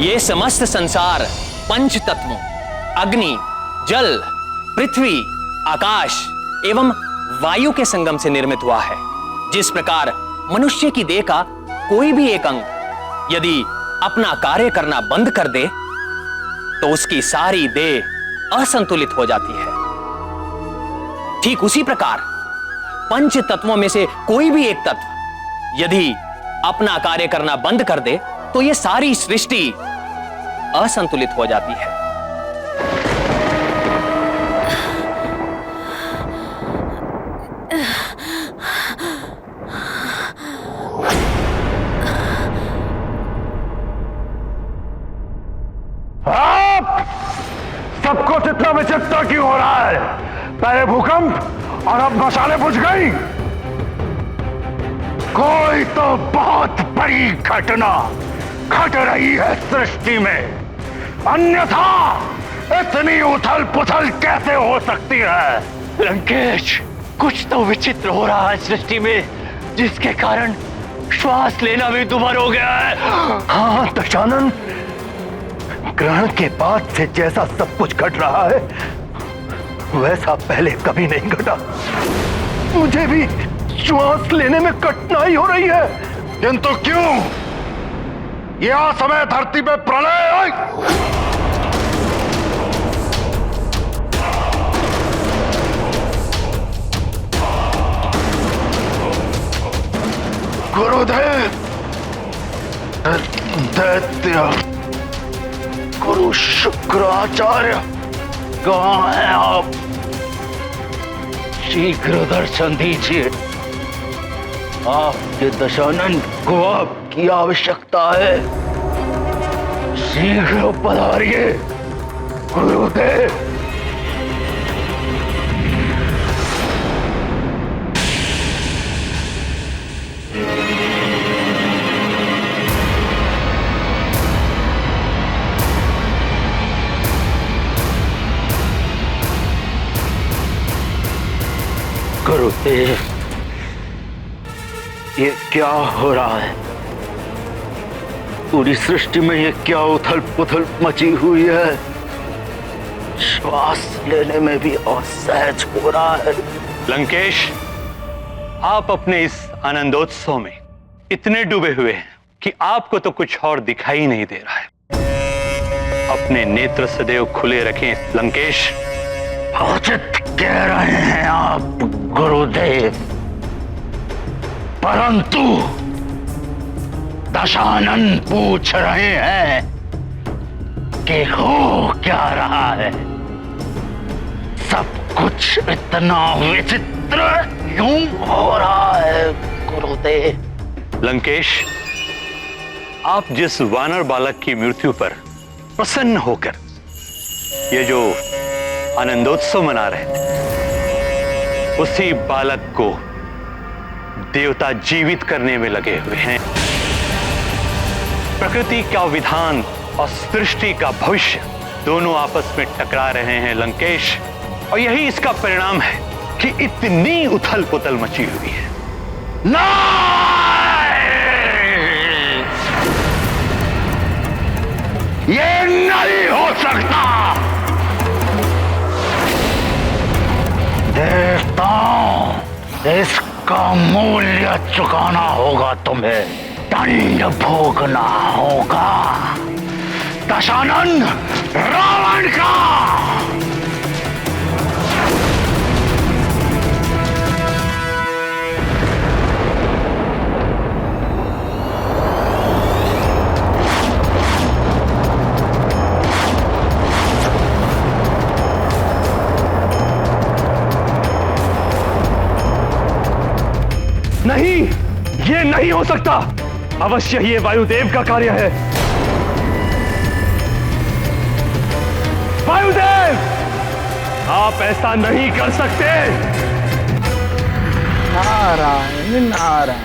ये समस्त संसार पंच तत्वों अग्नि, जल, पृथ्वी, आकाश एवं वायु के संगम से निर्मित हुआ है। जिस प्रकार मनुष्य की देह का कोई भी एक अंग यदि अपना कार्य करना बंद कर दे तो उसकी सारी देह असंतुलित हो जाती है, ठीक उसी प्रकार पंच तत्वों में से कोई भी एक तत्व यदि अपना कार्य करना बंद कर दे तो यह सारी सृष्टि असंतुलित हो जाती है। सब कुछ इतना विचित्र क्यों हो रहा है? पहले भूकंप और अब मशालें बुझ गई। कोई तो बहुत बड़ी घटना घट रही है सृष्टि में, अन्यथा इतनी उथल पुथल कैसे हो सकती है? लंकेश, कुछ तो विचित्र हो रहा है सृष्टि में, जिसके कारण श्वास लेना भी दुभर हो गया है। हाँ दशानन, ग्रहण के बाद से जैसा सब कुछ घट रहा है वैसा पहले कभी नहीं घटा। मुझे भी श्वास लेने में कठिनाई हो रही है। किंतु क्यों? यह समय धरती पे प्रलय। गुरुदेव, दैत्य गुरु शुक्राचार्य, कहाँ हैं आप? शीघ्र दर्शन दीजिए। आपके दशानन को आपकी आवश्यकता है। शीघ्र पधारिए गुरुदेव। गुरुदेव, ये क्या हो रहा है? पूरी सृष्टि में ये क्या उथल पुथल मची हुई है? श्वास लेने में भी असहज हो रहा है। लंकेश, आप अपने इस आनंदोत्सव में इतने डूबे हुए हैं कि आपको तो कुछ और दिखाई नहीं दे रहा है। अपने नेत्र सदैव खुले रखें लंकेश। उचित कह रहे हैं आप गुरुदेव, परंतु दशानन पूछ रहे हैं कि हो क्या रहा है? सब कुछ इतना विचित्र क्यों हो रहा है गुरुदेव? लंकेश, आप जिस वानर बालक की मृत्यु पर प्रसन्न होकर ये जो आनंदोत्सव मना रहे थे, उसी बालक को देवता जीवित करने में लगे हुए हैं। प्रकृति का विधान और सृष्टि का भविष्य दोनों आपस में टकरा रहे हैं लंकेश, और यही इसका परिणाम है कि इतनी उथल पुथल मची हुई है। ये नहीं हो सकता। देवताओं, इसका मूल्य चुकाना होगा तुम्हें, दंड भोगना होगा दशानन रावण का। नहीं, ये नहीं हो सकता। अवश्य ये वायुदेव का कार्य है। वायुदेव, आप ऐसा नहीं कर सकते। नारायण नारायण,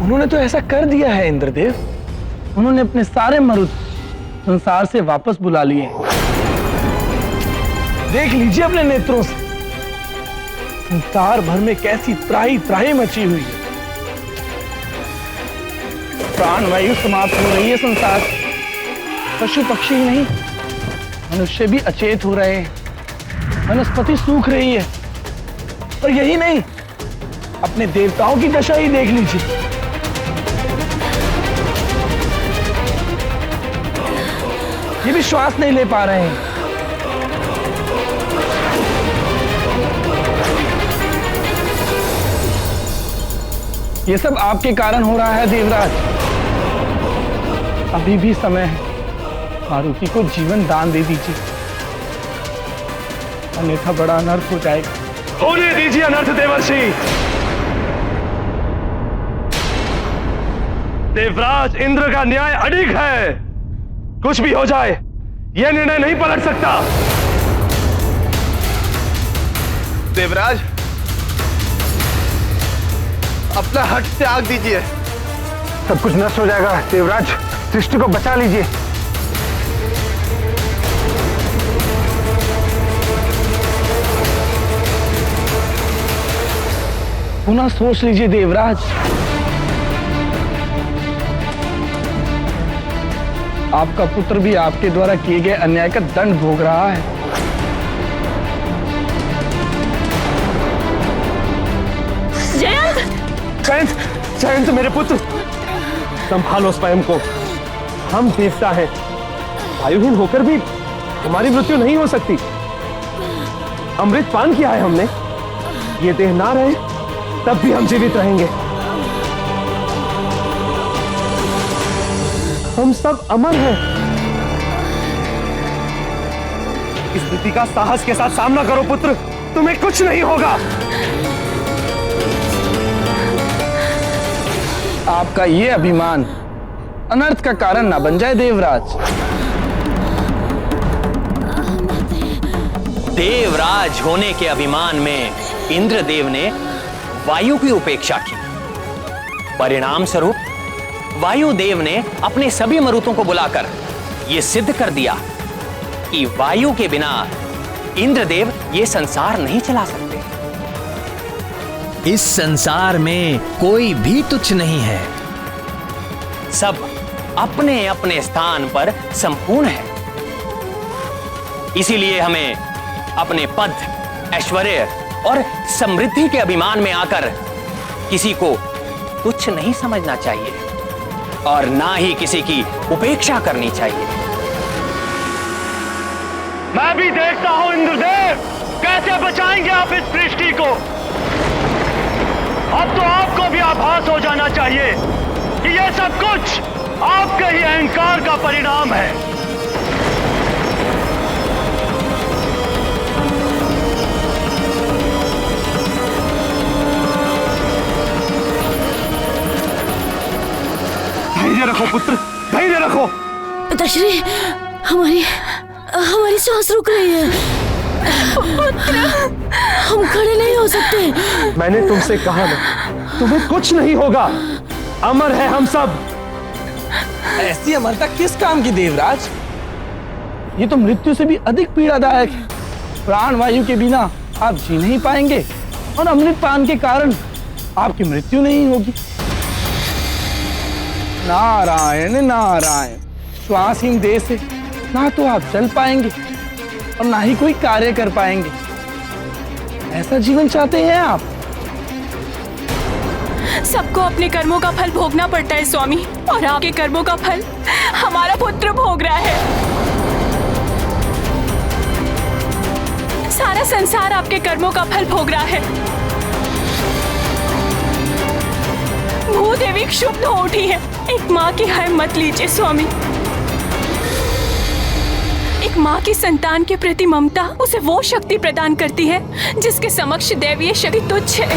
उन्होंने तो ऐसा कर दिया है इंद्रदेव। उन्होंने अपने सारे मरुद संसार से वापस बुला लिए। देख लीजिए अपने नेत्रों से, संसार भर में कैसी त्राही त्राही मची हुई है। प्राणवायु समाप्त हो रही है संसार। पशु पक्षी ही नहीं, मनुष्य भी अचेत हो रहे हैं, वनस्पति सूख रही है। और यही नहीं, अपने देवताओं की दशा ही देख लीजिए। ये भी श्वास नहीं ले पा रहे हैं। ये सब आपके कारण हो रहा है देवराज। अभी भी समय है, मारुति को जीवन दान दे दीजिए, अन्यथा बड़ा अनर्थ हो जाएगा। होने दीजिए अनर्थ देवर्षि। देवराज इंद्र का न्याय अडिग है। कुछ भी हो जाए, यह निर्णय नहीं पलट सकता। देवराज, अपना हट त्याग दीजिए। सब कुछ नष्ट हो जाएगा देवराज, सृष्टि को बचा लीजिए। पुनः सोच लीजिए देवराज। आपका पुत्र भी आपके द्वारा किए गए अन्याय का दंड भोग रहा है। जयंत, जयंत मेरे पुत्र, संभालो स्वयं को। हम देवता हैं, वायुहीन होकर भी हमारी मृत्यु नहीं हो सकती। अमृत पान किया है हमने, ये देह ना रहे तब भी हम जीवित रहेंगे। हम सब अमर हैं। इस स्थिति का साहस के साथ सामना करो पुत्र, तुम्हें कुछ नहीं होगा। आपका ये अभिमान अनर्थ का कारण ना बन जाए देवराज। देवराज होने के अभिमान में इंद्रदेव ने वायु की उपेक्षा की। परिणाम स्वरूप वायुदेव ने अपने सभी मरुतों को बुलाकर यह सिद्ध कर दिया कि वायु के बिना इंद्रदेव ये संसार नहीं चला सकते। इस संसार में कोई भी तुच्छ नहीं है, सब अपने अपने स्थान पर संपूर्ण है। इसीलिए हमें अपने पद, ऐश्वर्य और समृद्धि के अभिमान में आकर किसी को तुच्छ नहीं समझना चाहिए और ना ही किसी की उपेक्षा करनी चाहिए। मैं भी देखता हूं इंद्रदेव, कैसे बचाएंगे आप इस सृष्टि को। अब तो आपको भी आभास हो जाना चाहिए कि यह सब कुछ आपके ही अहंकार का परिणाम है। धैर्य रखो पुत्र, धैर्य रखो। पिताश्री, हमारी सांस रुक रही है। हम खड़े नहीं हो सकते। मैंने तुमसे कहा ना, तुम्हें कुछ नहीं होगा। अमर है हम सब। ऐसी अमरता किस काम की देवराज? ये तो मृत्यु से भी अधिक पीड़ादायक है। प्राणवायु के बिना आप जी नहीं पाएंगे और अमृत पान के कारण आपकी मृत्यु नहीं होगी। नारायण नारायण। श्वासहीन देह से ना तो आप चल पाएंगे और ना ही कोई कार्य कर पाएंगे। ऐसा जीवन चाहते हैं आप? सबको अपने कर्मों का फल भोगना पड़ता है स्वामी, और आपके कर्मों का फल हमारा पुत्र भोग रहा है। सारा संसार आपके कर्मों का फल भोग रहा है। भूदेवी क्षुब्ध हो उठी है। एक माँ की हाय मत लीजिए स्वामी। एक माँ की संतान के प्रति ममता उसे वो शक्ति प्रदान करती है जिसके समक्ष दैवीय शक्ति तुच्छ है।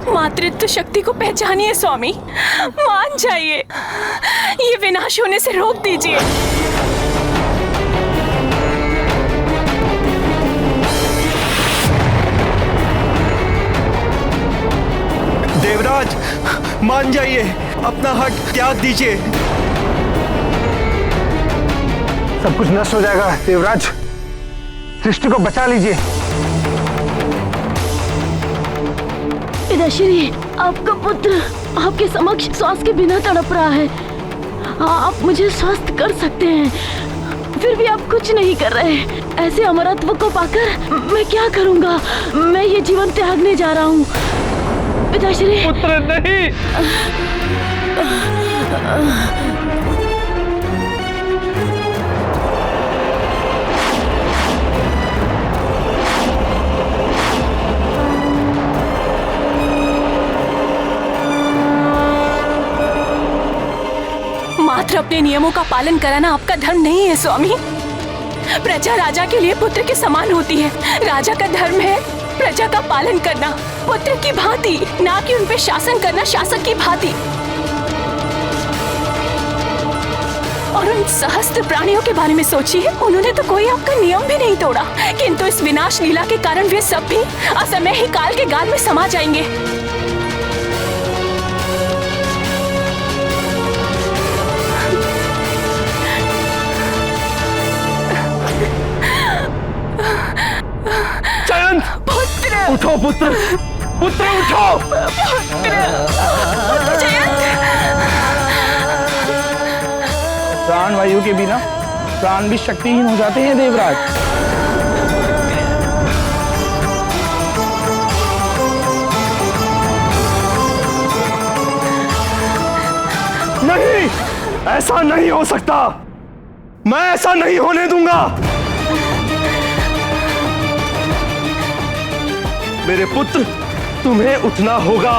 मातृत्व शक्ति को पहचानिए स्वामी, मान जाइए, ये विनाश होने से रोक दीजिए। देवराज, मान जाइए, अपना हट त्याग दीजिए। सब कुछ नष्ट हो जाएगा। देवराज, सृष्टि को बचा लीजिए। पिताश्री, आपका पुत्र आपके समक्ष श्वास के बिना तड़प रहा है। आप मुझे स्वस्थ कर सकते हैं, फिर भी आप कुछ नहीं कर रहे। ऐसे अमरत्व को पाकर मैं क्या करूंगा? मैं ये जीवन त्यागने जा रहा हूँ। पिताश्री, पुत्र नहीं। मात्र अपने नियमों का पालन कराना आपका धर्म नहीं है स्वामी। प्रजा राजा के लिए पुत्र के समान होती है। राजा का धर्म है प्रजा का पालन करना, पुत्र की भांति, ना कि उन पे शासन करना शासक की भांति। और उन सहस्त्र प्राणियों के बारे में सोचिए, उन्होंने तो कोई आपका नियम भी नहीं तोड़ा, किंतु इस विनाश लीला के कारण वे सब भी असमय ही काल के गाल में समा जाएंगे। पुत्र, उठो पुत्र, पुत्र उठो। प्राण वायु के बिना प्राण भी शक्तिहीन हो जाते हैं देवराज। नहीं, ऐसा नहीं हो सकता। मैं ऐसा नहीं होने दूंगा। मेरे पुत्र, तुम्हें उठना होगा।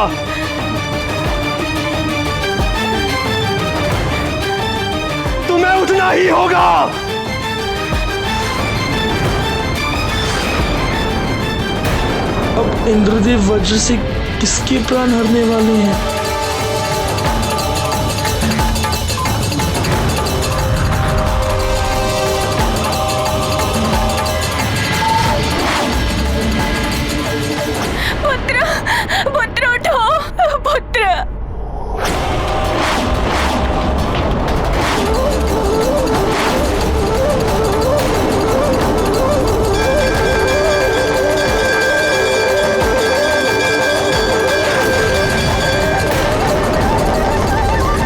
तुम्हें उठना ही होगा। अब इंद्रदेव वज्र से किसके प्राण हरने वाले हैं? पुत्र उठो, पुत्र।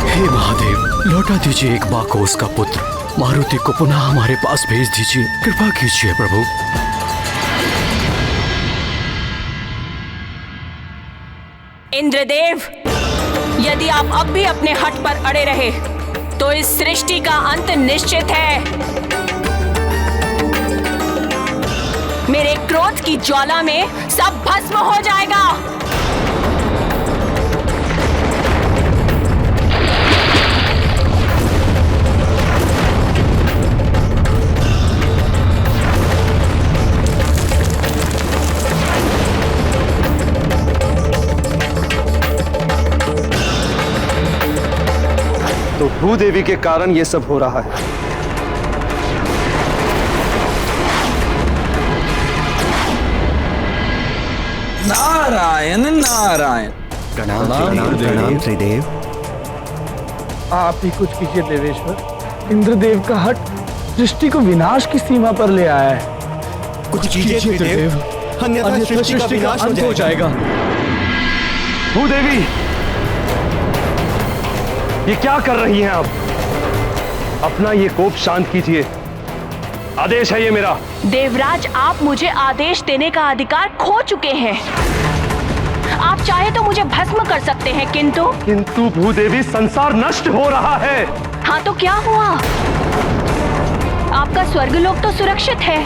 हे महादेव, लौटा दीजिए एक बार को उसका पुत्र। मारुति को पुनः हमारे पास भेज दीजिए। कृपा कीजिए प्रभु। इंद्रदेव, यदि आप अब भी अपने हठ पर अड़े रहे तो इस सृष्टि का अंत निश्चित है। मेरे क्रोध की ज्वाला में सब भस्म हो जाएगा। तो भूदेवी के कारण ये सब हो रहा है। नारायण नारायण। प्रणाम त्रिदेव। आप ही कुछ कीजिए देवेश्वर। इंद्रदेव का हट सृष्टि को विनाश की सीमा पर ले आया है। कुछ कीजिए त्रिदेव, अन्यथा सृष्टि का विनाश हो जाएगा। भूदेवी, ये क्या कर रही हैं आप? अपना ये कोप शांत कीजिए। आदेश है ये मेरा। देवराज, आप मुझे आदेश देने का अधिकार खो चुके हैं। आप चाहे तो मुझे भस्म कर सकते हैं, किंतु भूदेवी, संसार नष्ट हो रहा है। हाँ तो क्या हुआ? आपका स्वर्गलोक तो सुरक्षित है,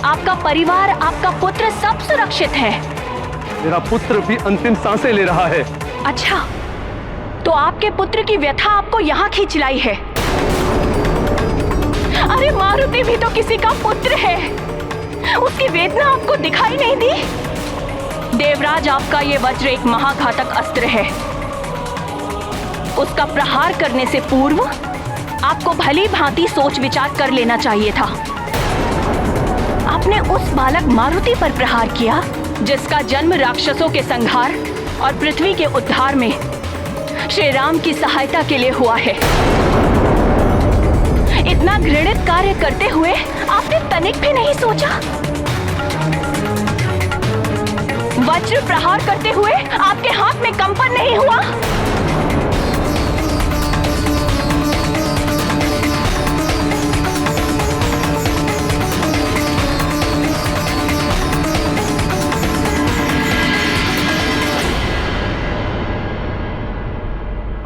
आपका परिवार, आपका पुत्र सब सुरक्षित है। मेरा पुत्र भी अंतिम सांसें ले रहा है। अच्छा, तो आपके पुत्र की व्यथा आपको यहाँ खींच लाई है। अरे मारुति भी तो किसी का पुत्र है, उसकी वेदना आपको दिखाई नहीं दी? देवराज, आपका ये वज्र एक महाघातक अस्त्र है। उसका प्रहार करने से पूर्व आपको भली भांति सोच विचार कर लेना चाहिए था। आपने उस बालक मारुति पर प्रहार किया जिसका जन्म राक्षसों के संहार और पृथ्वी के उद्धार में श्री राम की सहायता के लिए हुआ है। इतना घृणित कार्य करते हुए आपने तनिक भी नहीं सोचा? वज्र प्रहार करते हुए आपके हाथ में कंपन नहीं हुआ?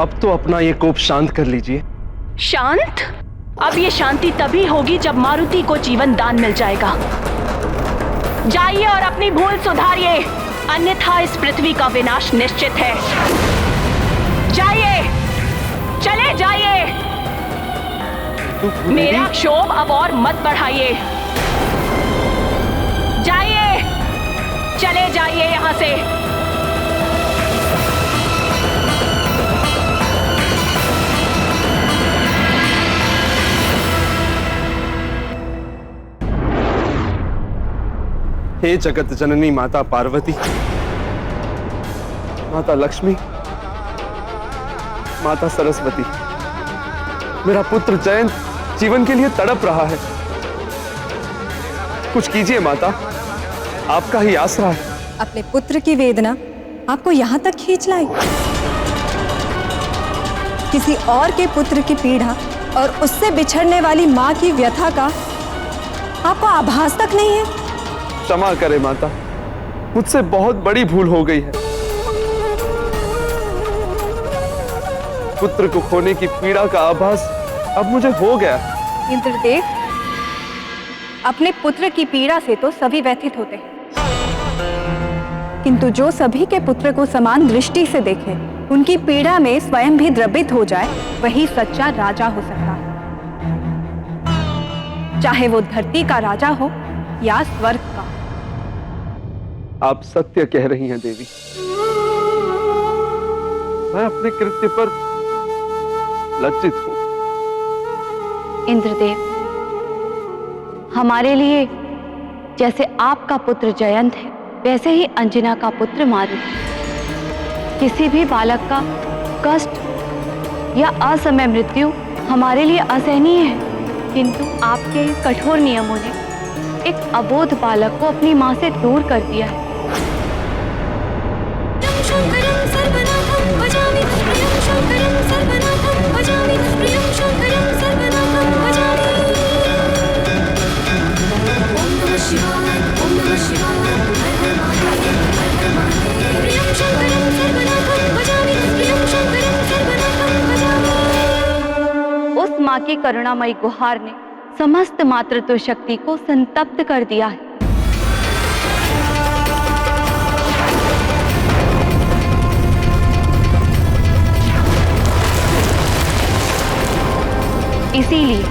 अब तो अपना ये कोप शांत कर लीजिए। शांत? अब ये शांति तभी होगी जब मारुति को जीवन दान मिल जाएगा। जाइए और अपनी भूल सुधारिए, अन्यथा इस पृथ्वी का विनाश निश्चित है। जाइए, चले जाइए। मेरा क्षोभ अब और मत बढ़ाइए। जाइए, चले जाइए यहां से। हे जगत जननी माता पार्वती, माता लक्ष्मी, माता सरस्वती, मेरा पुत्र जयंत जीवन के लिए तड़प रहा है। कुछ कीजिए माता, आपका ही आसरा है। अपने पुत्र की वेदना आपको यहाँ तक खींच लाई। किसी और के पुत्र की पीड़ा और उससे बिछड़ने वाली माँ की व्यथा का आपको आभास तक नहीं है। क्षमा करे माता, मुझसे बहुत बड़ी भूल हो गई है। पुत्र को खोने की पीड़ा का आभास अब मुझे हो गया। इंद्रदेव, अपने पुत्र की पीड़ा से तो सभी व्यथित होते हैं, किंतु जो सभी के पुत्र को समान दृष्टि से देखे, उनकी पीड़ा में स्वयं भी द्रवित हो जाए, वही सच्चा राजा हो सकता है। चाहे वो धरती का राजा हो या स्वर्ग का। आप सत्य कह रही हैं देवी। मैं अपने कृत्य पर लज्जित हूं। इंद्रदेव, हमारे लिए जैसे आपका पुत्र जयंत है, वैसे ही अंजना का पुत्र मारुति। किसी भी बालक का कष्ट या असमय मृत्यु हमारे लिए असहनीय है, किंतु आपके कठोर नियमों ने एक अबोध बालक को अपनी मां से दूर कर दिया है। उस मां की करुणामयी गुहार ने समस्त मातृत्व शक्ति को संतप्त कर दिया है। इसीलिए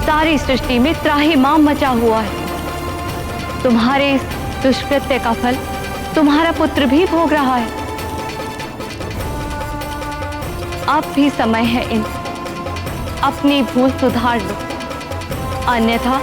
सारी सृष्टि में त्राहिमाम मचा हुआ है। तुम्हारे इस दुष्कृत्य का फल तुम्हारा पुत्र भी भोग रहा है। अब भी समय है इन अपनी भूल सुधार लो, अन्यथा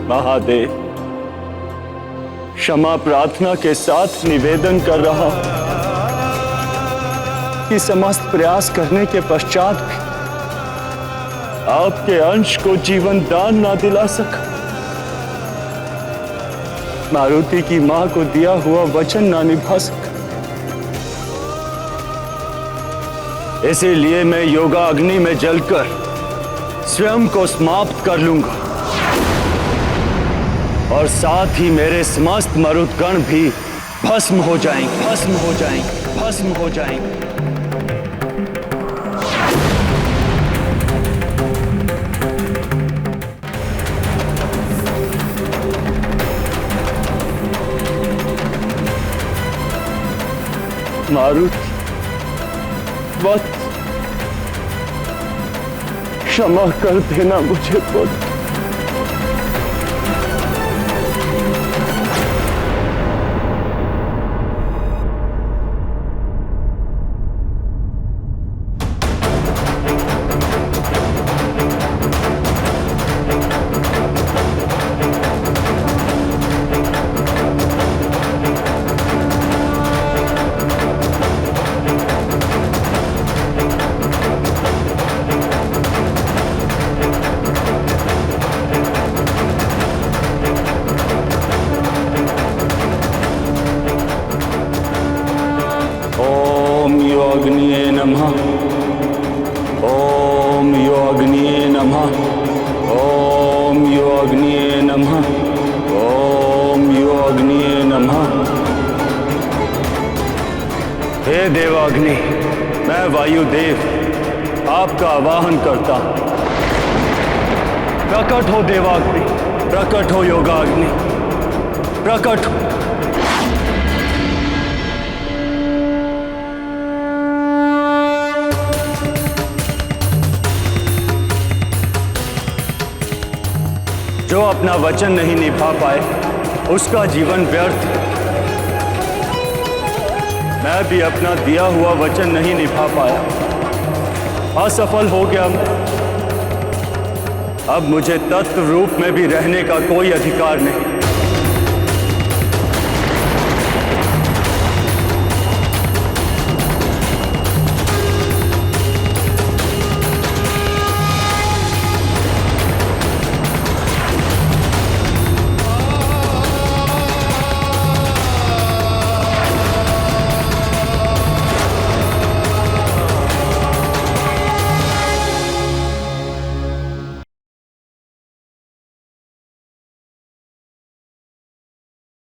महादेव, क्षमा प्रार्थना के साथ निवेदन कर रहा हूं कि समस्त प्रयास करने के पश्चात भी आपके अंश को जीवन दान ना दिला सका। मारुति की मां को दिया हुआ वचन ना निभा सका। इसीलिए मैं योगा अग्नि में जलकर स्वयं को समाप्त कर लूंगा और साथ ही मेरे समस्त मरुदगण भी भस्म हो जाएंगे, भस्म हो जाएंगे, भस्म हो जाएंगे। मारुति, वत्स, क्षमा कर देना मुझे पुत्र। हे देवाग्नि, मैं वायुदेव आपका आवाहन करता हूं। प्रकट हो देवाग्नि, प्रकट हो योगाग्नि, प्रकट हो। जो अपना वचन नहीं निभा पाए उसका जीवन व्यर्थ है। मैं भी अपना दिया हुआ वचन नहीं निभा पाया, असफल हो गया मैं। अब मुझे तत्व रूप में भी रहने का कोई अधिकार नहीं।